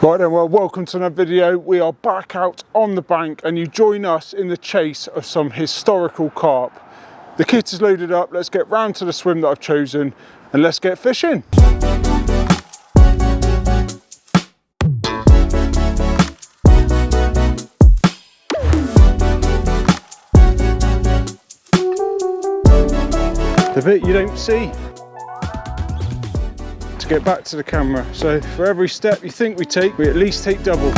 Right then, well, welcome to another video. We are back out on the bank and you join us in the chase of some historical carp. The kit is loaded up, let's get round to the swim that I've chosen and let's get fishing. The bit you don't see. To get back to the camera, so for every step you think we take, we at least take double.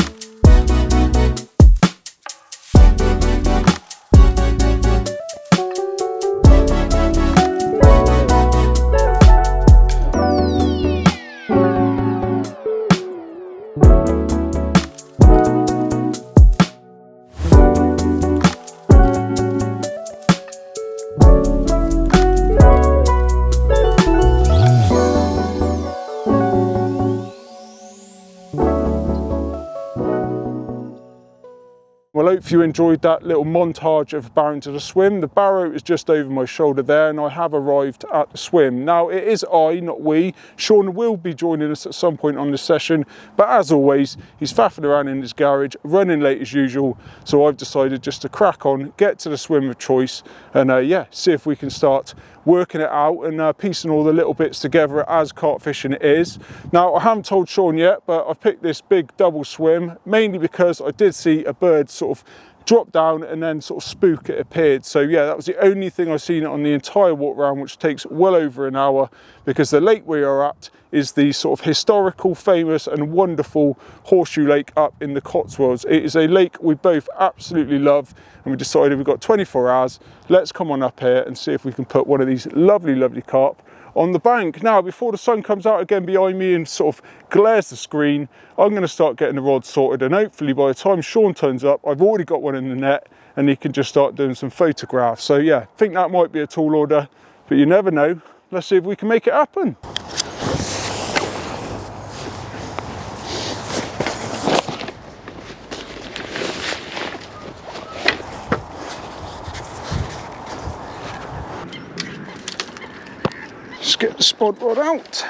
Well, I hope you enjoyed that little montage of bowing to the swim. The barrow is just over my shoulder there and I have arrived at the swim. Now, it is I, not we. Shaun will be joining us at some point on this session, but as always, he's faffing around in his garage, running late as usual, so I've decided just to crack on, get to the swim of choice, and yeah, see if we can start working it out and piecing all the little bits together as carp fishing it is. Now, I haven't told Shaun yet, but I've picked this big double swim, mainly because I did see a bird sort of drop down and then sort of spook it appeared. So yeah, that was the only thing I've seen on the entire walk round, which takes well over an hour, because the lake we are at is the sort of historical, famous and wonderful Horseshoe Lake up in the Cotswolds. It is a lake we both absolutely love, and we decided we've got 24 hours, let's come on up here and see if we can put one of these lovely carp on the bank. Now, before the sun comes out again behind me and sort of glares the screen, I'm going to start getting the rod sorted, and hopefully by the time Shaun turns up, I've already got one in the net and he can just start doing some photographs. So yeah, I think that might be a tall order, but you never know. Let's see if we can make it happen. Let's get the spot rod out.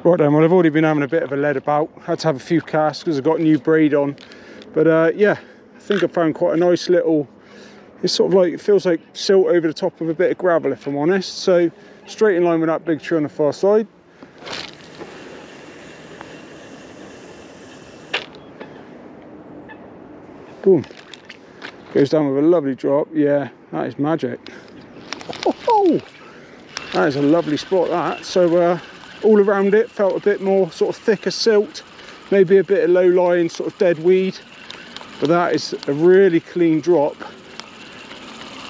Right then, well, I've already been having a bit of a lead about. Had to have a few casts because I've got a new braid on. But yeah, I think I found quite a nice little, it's sort of like, it feels like silt over the top of a bit of gravel, if I'm honest. So straight in line with that big tree on the far side. Boom. Goes down with a lovely drop. Yeah, that is magic. Oh, that is a lovely spot, that. So all around it felt a bit more sort of thicker silt, maybe a bit of low-lying sort of dead weed, but that is a really clean drop,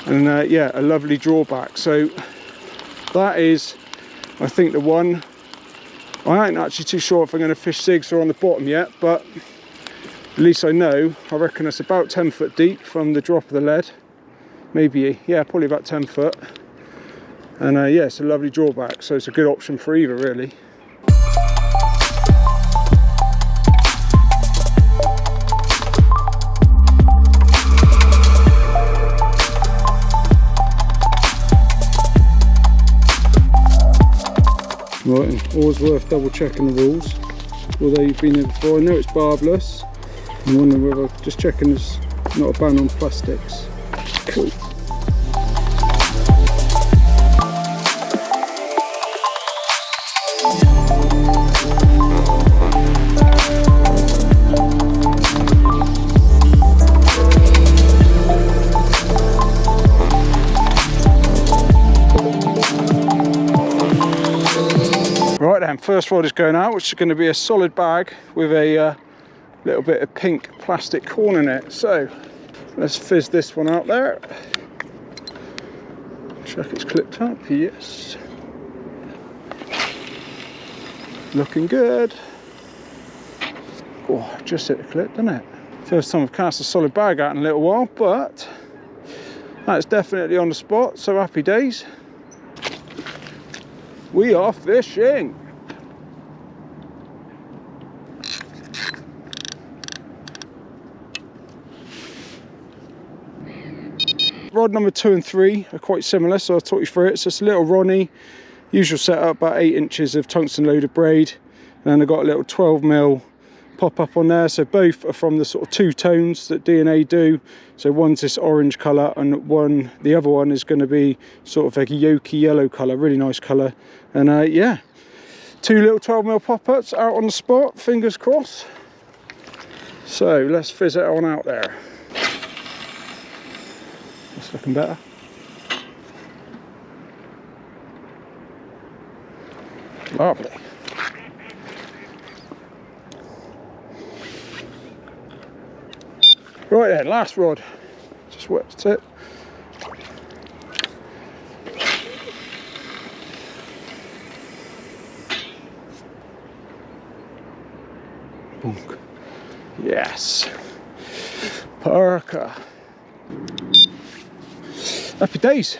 and yeah, a lovely drawback. So that is, I think, the one. I ain't actually too sure if I'm going to fish zigs or on the bottom yet, but at least I know. I reckon it's about 10 foot deep from the drop of the lead, maybe, yeah, probably about 10 foot. And yeah, it's a lovely drawback, so it's a good option for either, really. Right, always worth double checking the rules, although you've been there before. I know it's barbless. I'm wondering whether, just checking there's not a ban on plastics. Cool. Right then, first rod is going out, which is going to be a solid bag with a little bit of pink plastic corn in it. So let's fizz this one out there. Check it's clipped up, yes. Looking good. Oh, just hit the clip, didn't it? First time I've cast a solid bag out in a little while, but that's definitely on the spot, so happy days. We are fishing. rod number 2 and 3 are quite similar, so I'll talk you through it. So it's a little Ronnie, usual setup, about 8 inches of tungsten loaded braid, and then I've got a little 12mm pop up on there. So both are from the sort of 2 tones that DNA do. So one's this orange colour, and the other one is going to be sort of like a yolky yellow colour, really nice colour. And yeah, 2 little 12mm pop-ups out on the spot, fingers crossed. So let's fizz it on out there. That's looking better. Lovely. Right then, last rod. Just wet the tip. Bonk. Yes. Parka. Happy days.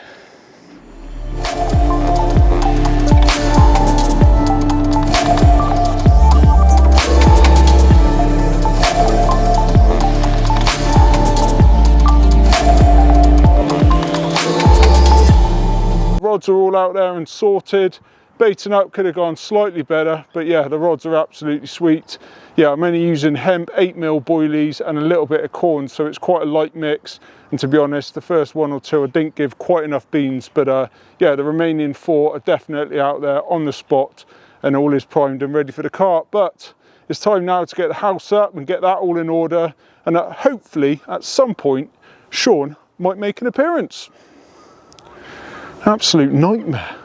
Rods are all out there and sorted. Baiting up could have gone slightly better, but yeah, the rods are absolutely sweet. Yeah, I'm only using hemp 8mm boilies and a little bit of corn, so it's quite a light mix. And to be honest, the first 1 or 2 I didn't give quite enough beans, but yeah, the remaining 4 are definitely out there on the spot, and all is primed and ready for the carp. But it's time now to get the house up and get that all in order, and hopefully at some point Shaun might make an appearance. Absolute nightmare.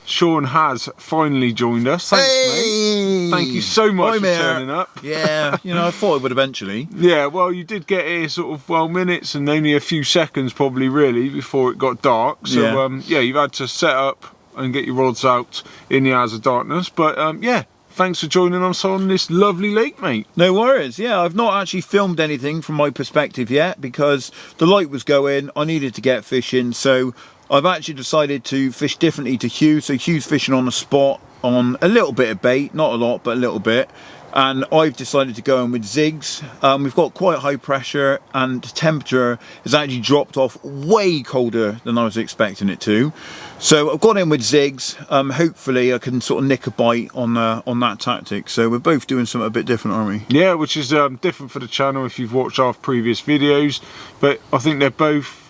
Shaun has finally joined us. Thanks, mate. Thank you so much for turning up. Yeah, you know, I thought it would eventually. Yeah, well, you did get here sort of, well, minutes and only a few seconds probably, really, before it got dark. So, yeah, you've had to set up and get your rods out in the hours of darkness. But, yeah, thanks for joining us on this lovely lake, mate. No worries. Yeah, I've not actually filmed anything from my perspective yet because the light was going. I needed to get fishing, so I've actually decided to fish differently to Hugh. So Hugh's fishing on a spot on a little bit of bait, not a lot, but a little bit. And I've decided to go in with zigs. We've got quite high pressure and the temperature has actually dropped off way colder than I was expecting it to. So I've gone in with zigs. Hopefully I can sort of nick a bite on that tactic. So we're both doing something a bit different, aren't we? Yeah, which is different for the channel if you've watched our previous videos. But I think they're both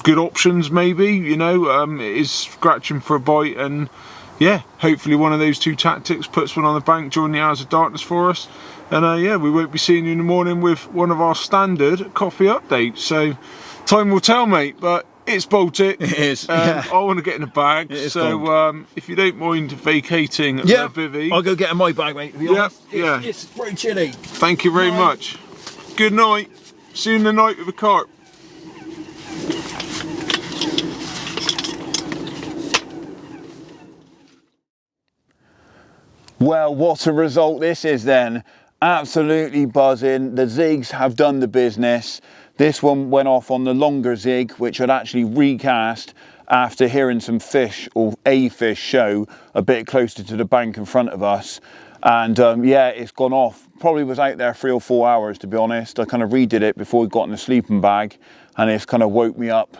good options, maybe, you know. It is scratching for a bite, and yeah, hopefully one of those 2 tactics puts one on the bank during the hours of darkness for us. And yeah, we won't be seeing you in the morning with one of our standard coffee updates, so time will tell, mate. But it's Baltic. It is. Yeah. I want to get in the bag, so if you don't mind vacating the bivvy, I'll go get in my bag, mate. Yeah, it's very chilly. Thank you very much. Good night. See you in the night with a carp. Well, what a result this is then. Absolutely buzzing. The zigs have done the business. This one went off on the longer zig, which I'd actually recast after hearing some fish, or a fish, show a bit closer to the bank in front of us. And yeah, it's gone off. Probably was out there 3 or 4 hours, to be honest. I kind of redid it before we got in the sleeping bag, and it's kind of woke me up.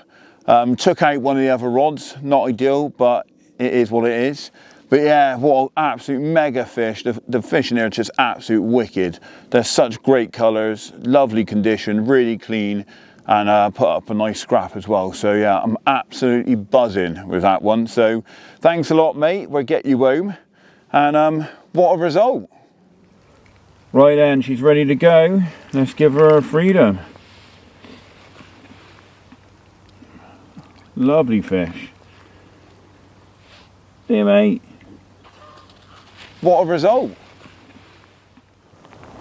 Took out one of the other rods. Not ideal, but it is what it is. But yeah, what an absolute mega fish. The fish in there are just absolute wicked. They're such great colours, lovely condition, really clean, and put up a nice scrap as well. So yeah, I'm absolutely buzzing with that one. So thanks a lot, mate. We'll get you home. And what a result. Right then, she's ready to go. Let's give her a freedom. Lovely fish. See you, mate. What a result.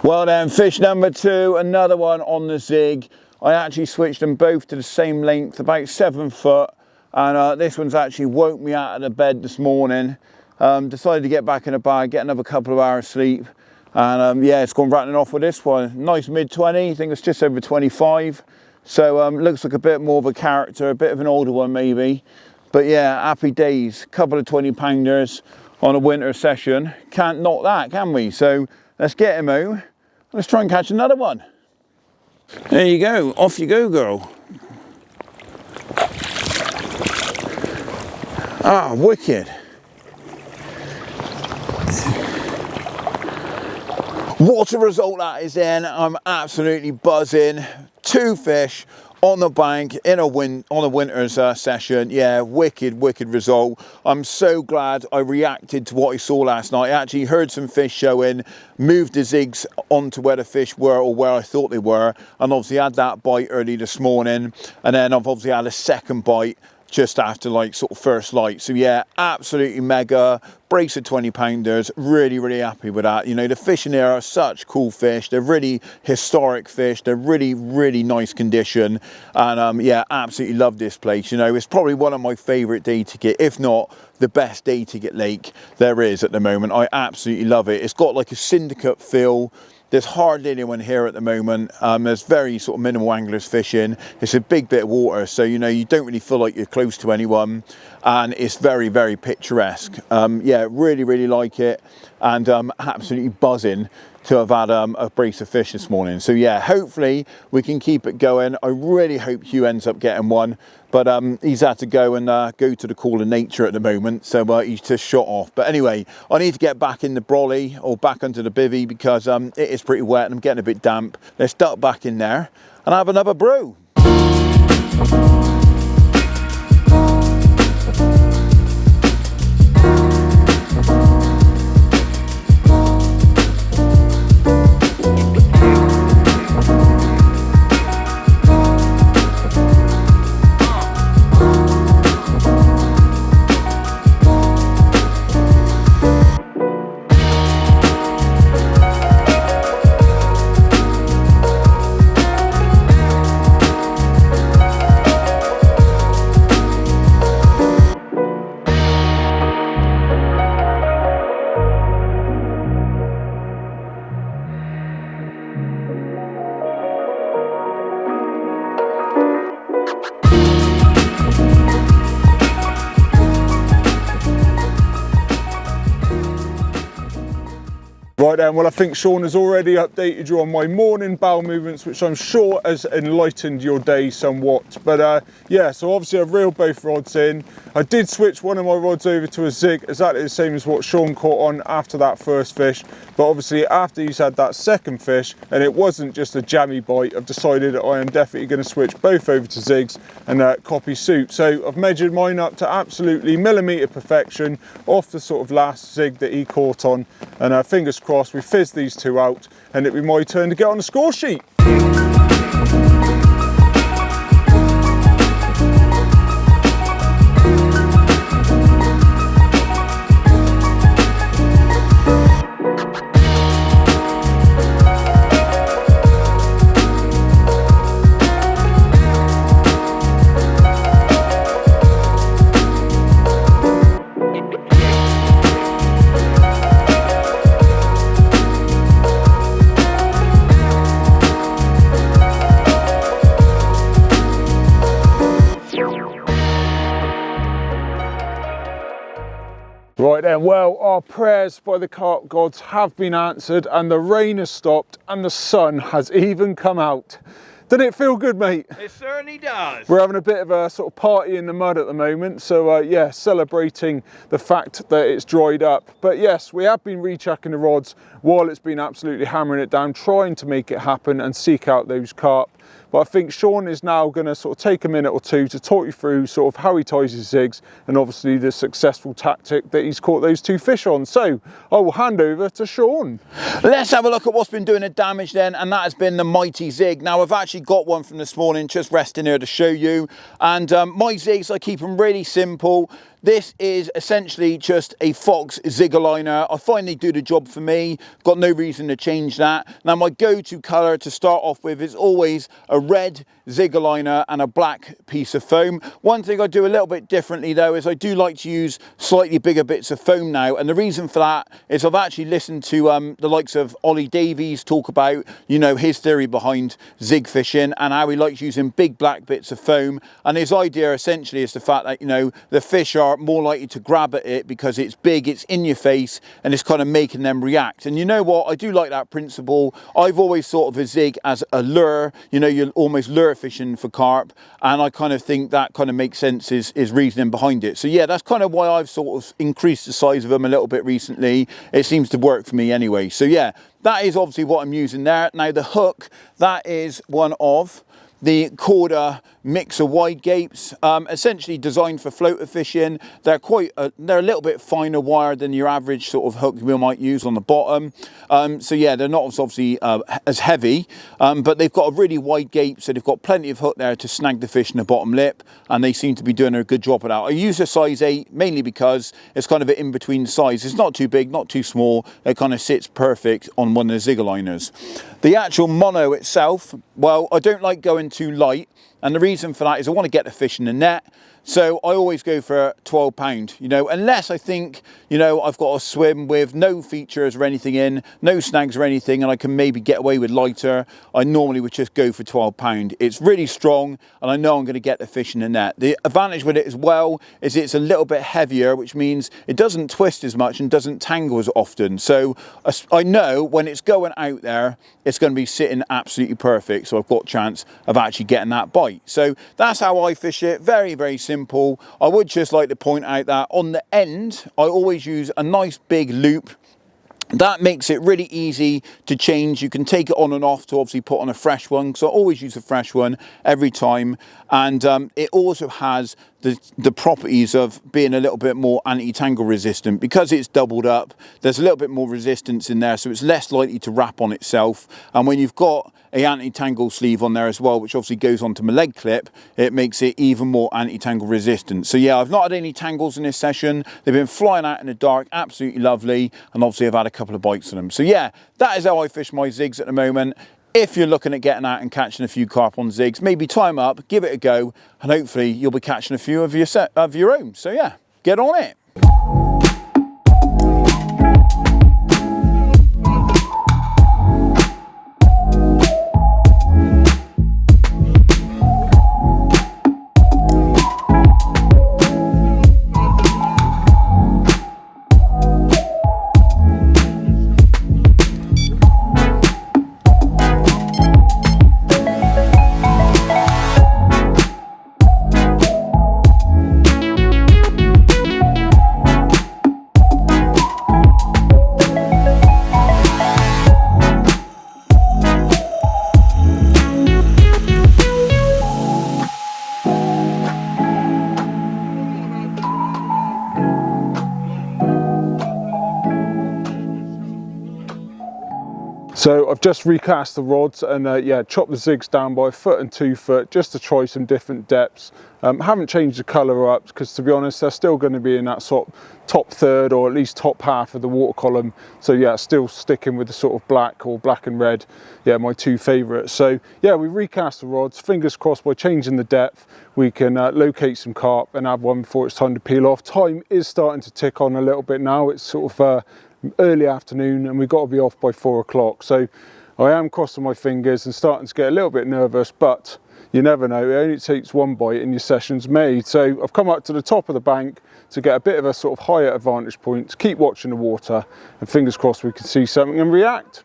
Well then, fish number 2, another one on the zig. I actually switched them both to the same length, about 7 foot. And this one's actually woke me out of the bed this morning. Decided to get back in the bag, get another couple of hours sleep, and yeah, it's gone rattling off with this one. Nice mid-20, I think it's just over 25. So looks like a bit more of a character, a bit of an older one maybe. But yeah, happy days. Couple of 20-pounders on a winter session. Can't knock that, can we? So let's get him out. Let's try and catch another one. There you go. Off you go, girl. Ah, wicked. What a result that is then. I'm absolutely buzzing. 2 fish on the bank in a winter's session. Yeah, wicked result. I'm so glad I reacted to what I saw last night. I actually heard some fish showing, moved the zigs onto where the fish were, or where I thought they were, and obviously had that bite early this morning, and then I've obviously had a second bite just after like sort of first light. So yeah, absolutely mega brace of 20-pounders. Really happy with that. You know, the fish in there are such cool fish. They're really historic fish. They're really nice condition, and yeah, absolutely love this place. You know, it's probably one of my favorite day ticket, if not the best day ticket lake there is at the moment. I absolutely love it. It's got like a syndicate feel. There's hardly anyone here at the moment. There's very sort of minimal anglers fishing. It's a big bit of water, so you know, you don't really feel like you're close to anyone, and it's very picturesque. Yeah, really like it, and absolutely buzzing to have had a brace of fish this morning. So yeah, hopefully we can keep it going. I really hope Hugh ends up getting one, but he's had to go and go to the call of nature at the moment, so he's just shot off. But anyway, I need to get back in the brolly, or back under the bivvy, because it is pretty wet and I'm getting a bit damp. Let's duck back in there and have another brew. Right then, well I think Shaun has already updated you on my morning bowel movements, which I'm sure has enlightened your day somewhat. But yeah, so obviously I've reeled both rods in. I did switch one of my rods over to a zig, exactly the same as what Shaun caught on after that first fish. But obviously after he's had that second fish, and it wasn't just a jammy bite, I've decided that I am definitely going to switch both over to zigs and copy suit. So I've measured mine up to absolutely millimetre perfection off the sort of last zig that he caught on, and fingers crossed we fizz these two out and it'll be my turn to get on the score sheet. Right then, well, our prayers by the carp gods have been answered, and the rain has stopped and the sun has even come out. Doesn't it feel good, mate? It certainly does. We're having a bit of a sort of party in the mud at the moment, so yeah, celebrating the fact that it's dried up. But yes, we have been rechucking the rods while it's been absolutely hammering it down, trying to make it happen and seek out those carp. But I think Shaun is now going to sort of take a minute or two to talk you through sort of how he ties his zigs, and obviously the successful tactic that he's caught those two fish on. So I will hand over to Shaun. Let's have a look at what's been doing the damage then, and that has been the mighty zig. Now I've actually got one from this morning, just resting here to show you. And my zigs, I keep them really simple. This is essentially just a Fox Zigger liner. I find they do the job for me. Got no reason to change that. Now my go-to colour to start off with is always a red Zigger liner and a black piece of foam. One thing I do a little bit differently though is I do like to use slightly bigger bits of foam now, and the reason for that is I've actually listened to the likes of Ollie Davies talk about, you know, his theory behind zig fishing and how he likes using big black bits of foam. And his idea essentially is the fact that, you know, the fish are more likely to grab at it because it's big, it's in your face, and it's kind of making them react. And you know what, I do like that principle. I've always thought of a zig as a lure, you know, you're almost lure fishing for carp, and I kind of think that kind of makes sense, is reasoning behind it. So yeah, that's kind of why I've sort of increased the size of them a little bit recently. It seems to work for me anyway. So yeah, that is obviously what I'm using there. Now the hook, that is one of the Corda mixer wide gapes, essentially designed for floater fishing. They're they're a little bit finer wire than your average sort of hook we might use on the bottom. So yeah, they're not obviously as heavy, but they've got a really wide gape, so they've got plenty of hook there to snag the fish in the bottom lip, and they seem to be doing a good job of that. I use a size 8 mainly because it's kind of an in-between size. It's not too big, not too small. It kind of sits perfect on one of the Zigger liners. The actual mono itself, well, I don't like going too light, and the reason for that is I want to get the fish in the net. So I always go for 12 pound, you know, unless I think, you know, I've got a swim with no features or anything in, no snags or anything, and I can maybe get away with lighter, I normally would just go for 12 pound. It's really strong, and I know I'm going to get the fish in the net. The advantage with it as well is it's a little bit heavier, which means it doesn't twist as much and doesn't tangle as often. So I know when it's going out there, it's going to be sitting absolutely perfect. So I've got a chance of actually getting that bite. So that's how I fish it. Very, very simple. I would just like to point out that on the end, I always use a nice big loop. That makes it really easy to change. You can take it on and off to obviously put on a fresh one. So I always use a fresh one every time. And it also has the properties of being a little bit more anti-tangle resistant. Because it's doubled up, there's a little bit more resistance in there, so it's less likely to wrap on itself. And when you've got a anti-tangle sleeve on there as well, which obviously goes onto my leg clip, it makes it even more anti-tangle resistant. So yeah, I've not had any tangles in this session. They've been flying out in the dark, absolutely lovely, and obviously I've had a couple of bites on them. So yeah, that is how I fish my zigs at the moment. If you're looking at getting out and catching a few carp on zigs, maybe time up, give it a go, and hopefully you'll be catching a few of your own. So yeah, get on it. So I've just recast the rods and yeah, chopped the zigs down by 1 foot and 2 foot just to try some different depths. Haven't changed the colour up because, to be honest, they're still going to be in that sort of top third or at least top half of the water column. So yeah, still sticking with the sort of black or black and red, yeah, my two favourites. So yeah, we recast the rods. Fingers crossed by changing the depth we can locate some carp and have one before it's time to peel off. Time is starting to tick on a little bit now. It's sort of early afternoon and we've got to be off by 4 o'clock. So I am crossing my fingers and starting to get a little bit nervous, but you never know, it only takes one bite and your session's made. So I've come up to the top of the bank to get a bit of a sort of higher advantage point, to keep watching the water, and fingers crossed we can see something and react.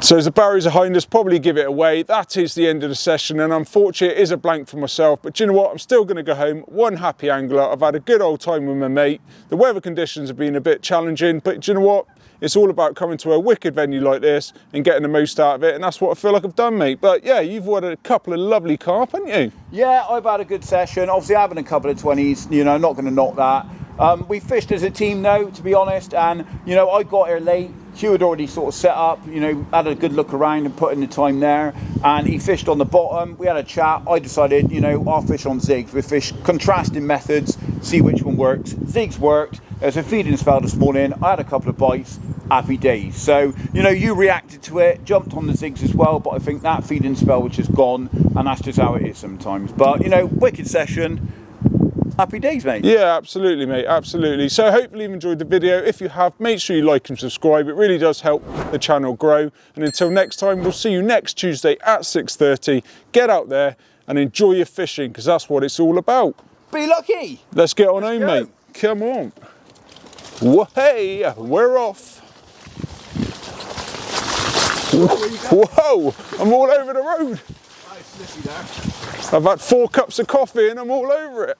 So as the barriers behind us probably give it away, that is the end of the session, and unfortunately it is a blank for myself, but do you know what, I'm still going to go home one happy angler. I've had a good old time with my mate. The weather conditions have been a bit challenging, but do you know what, it's all about coming to a wicked venue like this and getting the most out of it, and that's what I feel like I've done, mate. But yeah, you've ordered a couple of lovely carp, haven't you? Yeah, I've had a good session. Obviously having a couple of 20s, you know, not going to knock that. We fished as a team though, to be honest, and you know, I got here late. Hugh had already sort of set up, you know, had a good look around and put in the time there, and he fished on the bottom. We had a chat. I decided, you know, I'll fish on zigs. We fish contrasting methods, see which one works. Zigs worked. There's a feeding spell this morning. I had a couple of bites. Happy days. So, you know, you reacted to it, jumped on the zigs as well, but I think that feeding spell which is gone, and that's just how it is sometimes. But, you know, wicked session. Happy days, mate. Yeah, absolutely, mate, absolutely. So hopefully you've enjoyed the video. If you have, make sure you like and subscribe. It really does help the channel grow. And until next time, we'll see you next Tuesday at 6:30. Get out there and enjoy your fishing, because that's what it's all about. Be lucky. Let's get on home, mate. Come on. Hey, we're off. Whoa, I'm all over the road. I've had 4 cups of coffee and I'm all over it.